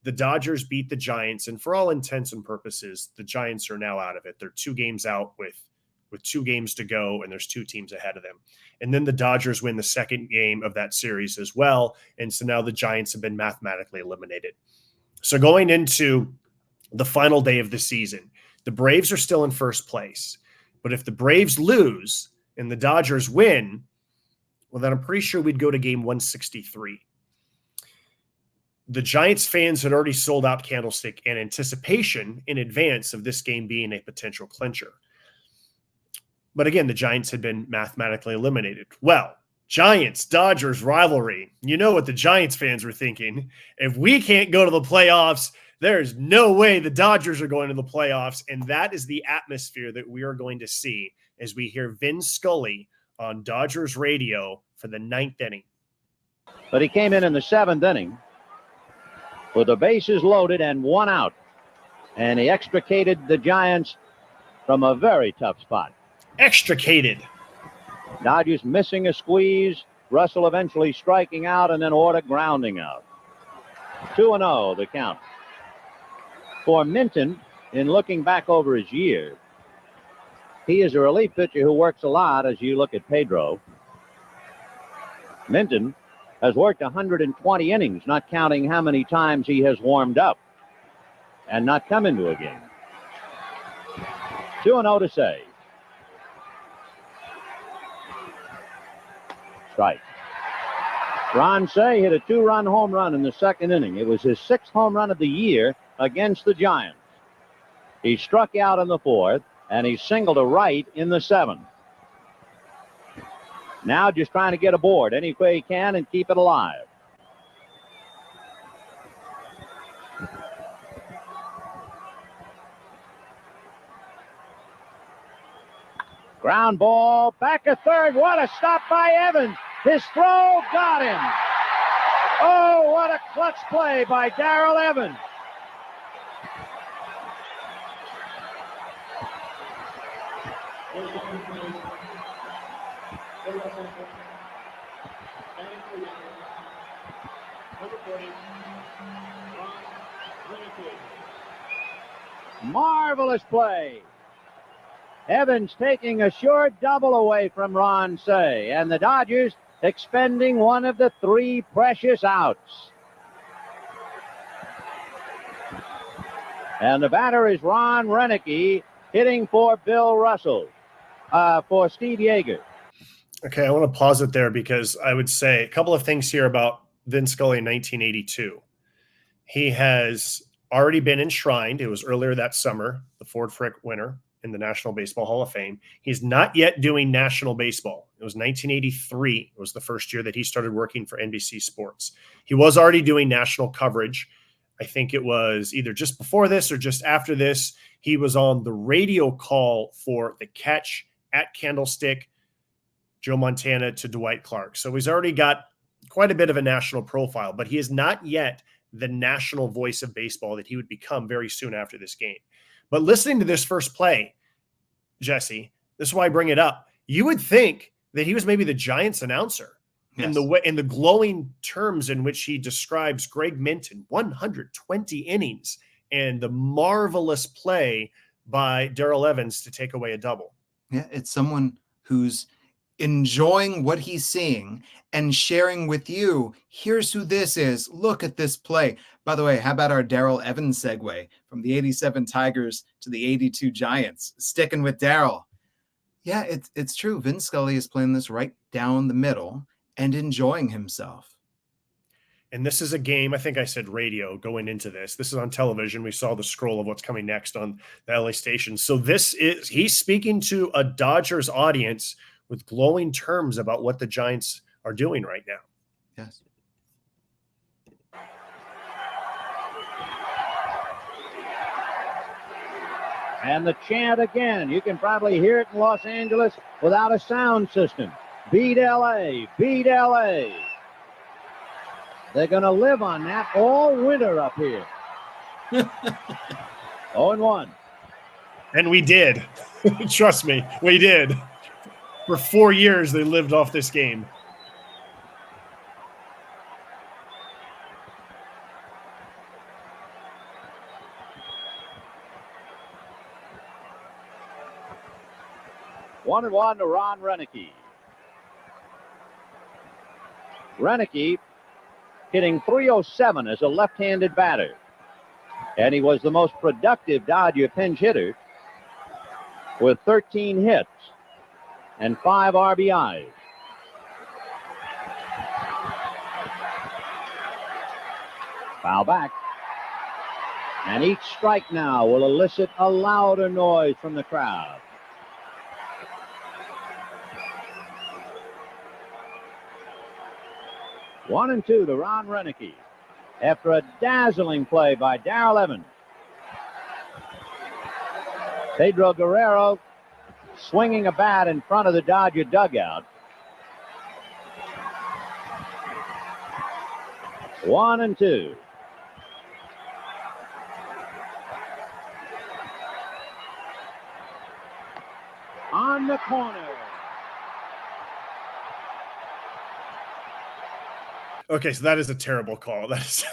The Dodgers beat the Giants, and for all intents and purposes, the Giants are now out of it. They're 2 games out with 2 games to go, and there's 2 teams ahead of them. And then the Dodgers win the second game of that series as well, and so now the Giants have been mathematically eliminated. So going into the final day of the season, the Braves are still in first place. But if the Braves lose and the Dodgers win, well, then I'm pretty sure we'd go to game 163. The Giants fans had already sold out Candlestick in anticipation in advance of this game being a potential clincher. But again, the Giants had been mathematically eliminated. Well, Giants-Dodgers rivalry. You know what the Giants fans were thinking. If we can't go to the playoffs, there's no way the Dodgers are going to the playoffs. And that is the atmosphere that we are going to see as we hear Vince Scully on Dodgers radio for the 9th inning. But he came in the 7th inning with the bases loaded and 1 out. And he extricated the Giants from a very tough spot. Extricated. Dodgers missing a squeeze. Russell eventually striking out, and then Orta grounding out. 2-0 the count. For Minton, in looking back over his year, he is a relief pitcher who works a lot as you look at Pedro. Minton has worked 120 innings, not counting how many times he has warmed up and not come into a game. 2-0 to Say. Strike. Ron Say hit a 2-run home run in the 2nd inning. It was his 6th home run of the year against the Giants. He struck out in the 4th, and he singled to right in the 7th. Now just trying to get aboard any way he can and keep it alive. Ground ball back to third. What a stop by Evans. His throw got him. Oh, what a clutch play by Darrell Evans. Marvelous play. Evans taking a short double away from Ron Cey, and the Dodgers expending one of the 3 precious outs. And the batter is Ron Renicky, hitting for Bill Russell, for Steve Yeager. Okay, I want to pause it there because I would say a couple of things here about Vin Scully in 1982. He has already been enshrined. It was earlier that summer, the Ford Frick winner in the National Baseball Hall of Fame. He's not yet doing national baseball. It was 1983. It was the first year that he started working for NBC Sports. He was already doing national coverage. I think it was either just before this or just after this. He was on the radio call for The Catch at Candlestick, Joe Montana to Dwight Clark. So he's already got quite a bit of a national profile, but he is not yet the national voice of baseball that he would become very soon after this game. But listening to this first play, Jesse, this is why I bring it up. You would think that he was maybe the Giants announcer. Yes. In the glowing terms in which he describes Greg Minton, 120 innings, and the marvelous play by Darrell Evans to take away a double. Yeah, it's someone who's enjoying what he's seeing and sharing with you, here's who this is. Look at this play. By the way, how about our Darrell Evans segue from the 87 Tigers to the 82 Giants? Sticking with Darrell. Yeah, it's true. Vin Scully is playing this right down the middle and enjoying himself. And this is a game, I think I said radio going into this. This is on television. We saw the scroll of what's coming next on the LA station. So he's speaking to a Dodgers audience with glowing terms about what the Giants are doing right now. Yes. And the chant again. You can probably hear it in Los Angeles without a sound system. Beat LA, beat LA. They're going to live on that all winter up here. 0-1. And we did. Trust me, we did. For 4 years, they lived off this game. One and one to Ron Renicky. Renicky hitting .307 as a left-handed batter. And he was the most productive Dodger pinch hitter with 13 hits and 5 RBIs. Foul back. And each strike now will elicit a louder noise from the crowd. One and two to Ron Renicky after a dazzling play by Darrell Evans. Pedro Guerrero swinging a bat in front of the Dodger dugout. 1-2. On the corner. Okay, so that is a terrible call. That is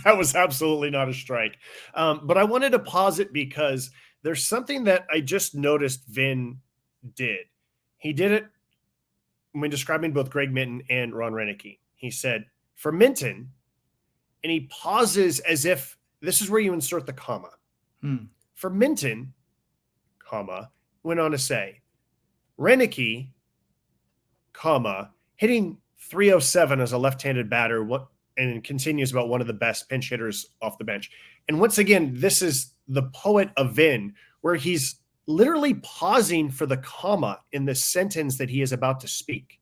that was absolutely not a strike. But I wanted to pause it because there's something that I just noticed Vin did. He did it when describing both Greg Minton and Ron Renicky. He said, for Minton, and he pauses as if this is where you insert the comma. For Minton, comma, went on to say, Renicky, comma, hitting .307 as a left-handed batter, and continues about one of the best pinch hitters off the bench. And once again, this is the poet of Vin, where he's literally pausing for the comma in the sentence that he is about to speak.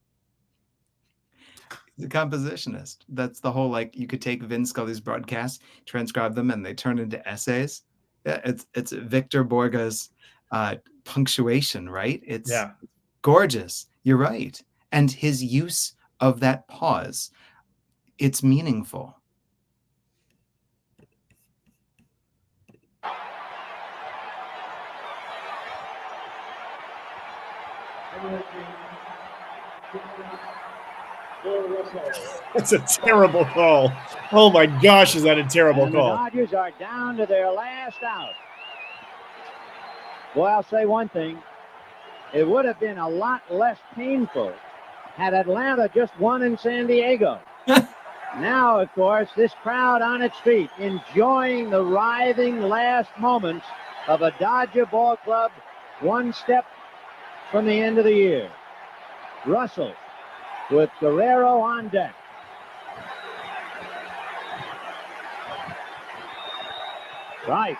The compositionist. That's the whole, like, you could take Vin Scully's broadcasts, transcribe them, and they turn into essays. Yeah, it's Victor Borga's punctuation, right? It's gorgeous. You're right. And his use of that pause, it's meaningful. That's a terrible call. Oh my gosh, is that a terrible call? The Dodgers are down to their last out. Boy, I'll say one thing. It would have been a lot less painful had Atlanta just won in San Diego. Now, of course, this crowd on its feet, enjoying the writhing last moments of a Dodger ball club one step from the end of the year. Russell with Guerrero on deck. Right.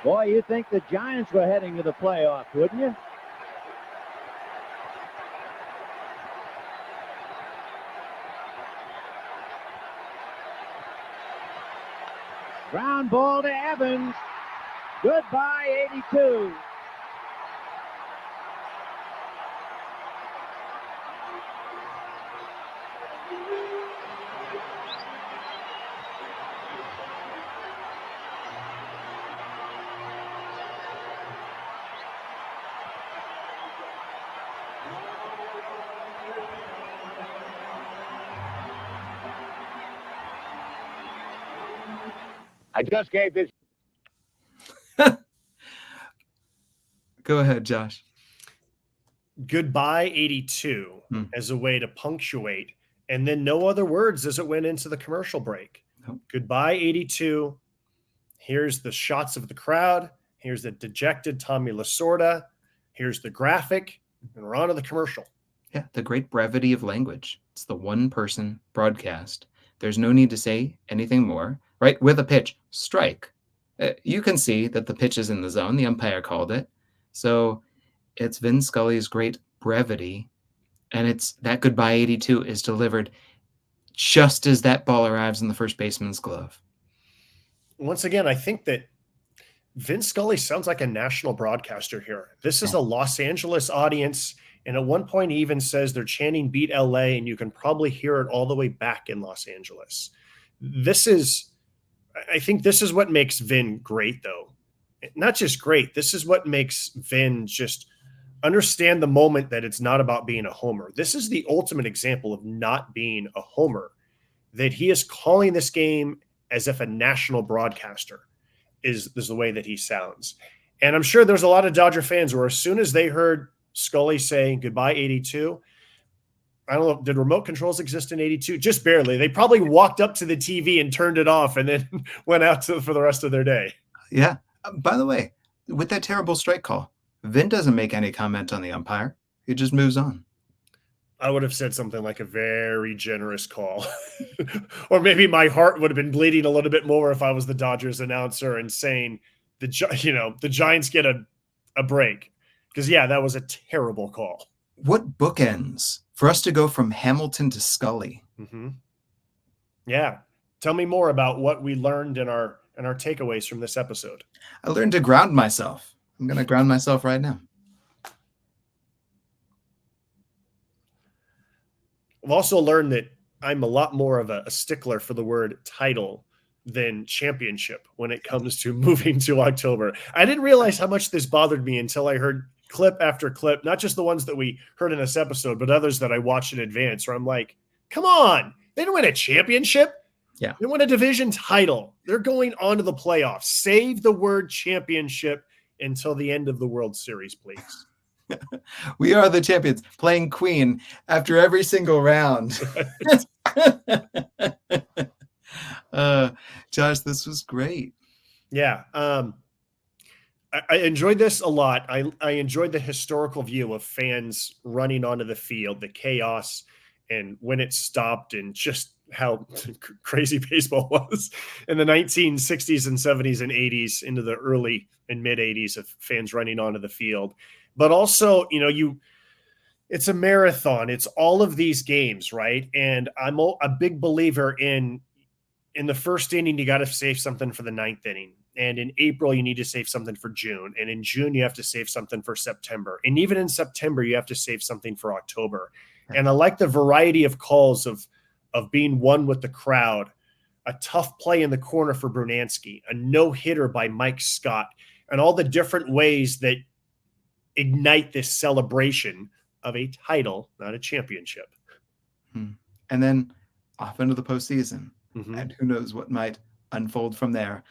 Boy, you'd think the Giants were heading to the playoffs, wouldn't you? Ground ball to Evans. Goodbye, 82. I just gave this. Go ahead, Josh. Goodbye 82 as a way to punctuate, and then no other words as it went into the commercial break. Nope. Goodbye 82. Here's the shots of the crowd. Here's the dejected Tommy Lasorda. Here's the graphic, and we're on to the commercial. Yeah, the great brevity of language. It's the one-person broadcast. There's no need to say anything more, right? With a pitch, strike. You can see that the pitch is in the zone. The umpire called it. So it's Vin Scully's great brevity, and it's that goodbye 82 is delivered just as that ball arrives in the first baseman's glove. Once again, I think that Vin Scully sounds like a national broadcaster here. This is a Los Angeles audience, and at one point he even says they're chanting "Beat LA," and you can probably hear it all the way back in Los Angeles. I think this is what makes Vin great, though. Not just great. This is what makes Vin just understand the moment that it's not about being a homer. This is the ultimate example of not being a homer, that he is calling this game as if a national broadcaster is the way that he sounds. And I'm sure there's a lot of Dodger fans where as soon as they heard Scully saying goodbye 82, I don't know, did remote controls exist in 82? Just barely. They probably walked up to the TV and turned it off and then went out for the rest of their day. Yeah. By the way, with that terrible strike call, Vin doesn't make any comment on the umpire. He just moves on. I would have said something like a very generous call. Or maybe my heart would have been bleeding a little bit more if I was the Dodgers announcer and saying, the Giants get a break. Because, yeah, that was a terrible call. What bookends for us to go from Hamilton to Scully? Mm-hmm. Yeah. Tell me more about what we learned in our takeaways from this episode. I learned to ground myself. I'm going to ground myself right now. I've also learned that I'm a lot more of a stickler for the word title than championship when it comes to moving to October. I didn't realize how much this bothered me until I heard clip after clip, not just the ones that we heard in this episode, but others that I watched in advance, where I'm like, come on, they didn't win a championship. Yeah. They won a division title. They're going on to the playoffs. Save the word championship until the end of the World Series, please. We are the champions, playing Queen after every single round. Josh, this was great. Yeah. I enjoyed this a lot. I enjoyed the historical view of fans running onto the field, the chaos, and when it stopped, and just how crazy baseball was in the 1960s and 70s and 80s into the early and mid 80s of fans running onto the field. But also, it's a marathon. It's all of these games, right? And I'm a big believer in the first inning, you got to save something for the ninth inning. And in April, you need to save something for June. And in June, you have to save something for September. And even in September, you have to save something for October. And I like the variety of calls of being one with the crowd, a tough play in the corner for Brunansky, a no-hitter by Mike Scott, and all the different ways that ignite this celebration of a title, not a championship. And then off into the postseason. Mm-hmm. And who knows what might unfold from there.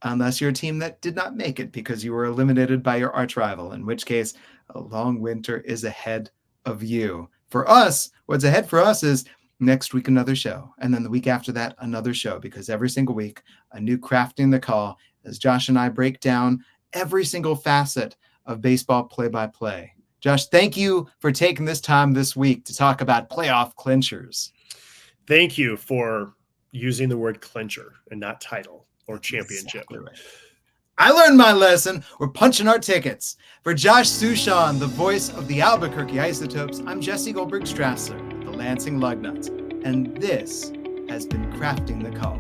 Unless you're a team that did not make it because you were eliminated by your arch rival, in which case a long winter is ahead of you. For us, what's ahead for us is next week, another show. And then the week after that, another show, because every single week, a new Crafting the Call as Josh and I break down every single facet of baseball play-by-play. Josh, thank you for taking this time this week to talk about playoff clinchers. Thank you for using the word clincher and not title or championship. Exactly right. I learned my lesson. We're punching our tickets. For Josh Suchon, the voice of the Albuquerque Isotopes, I'm Jesse Goldberg-Strassler, the Lansing Lugnuts, and this has been Crafting the Call.